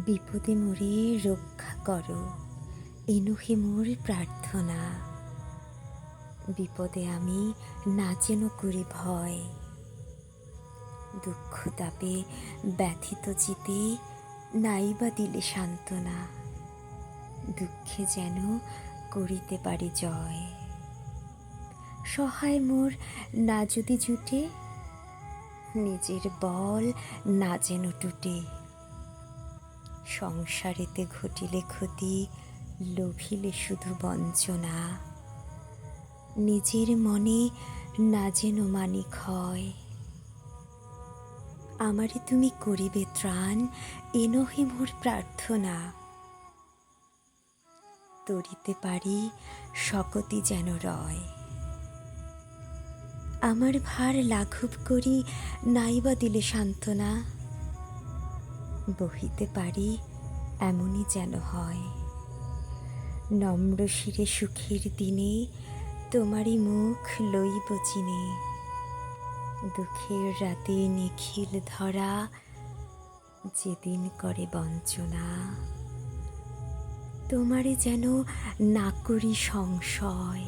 বিপদে মোরে রক্ষা করো, এনুহে মোর প্রার্থনা। বিপদে আমি না যেন করি ভয়, দুঃখ তাপে ব্যথিত চিতে নাইবা দিলে সান্ত্বনা। দুঃখে যেন করিতে পারি জয়, সহায় মোর না যদি জুটে, নিজের বল না যেন টুটে। সংসারেতে ঘটিলে ক্ষতি, লোভিলে শুধু বঞ্চনা। নিজের মনে না যেন মানি ক্ষয়, আমারে তুমি করিবে ত্রাণ, এনহে মোর প্রার্থনা। তরিতে পারি শকতি যেন রয়, আমার ভার লাঘব করি নাইবা দিলে সান্ত্বনা। বহিতে পারি এমনই যেন হয়, নম্র শিরে সুখের দিনে তোমারই মুখ লইব চিনে। দুঃখের রাতে নিখিল ধরা, যেদিন করে বঞ্চনা। তোমারে যেন না করি সংশয়,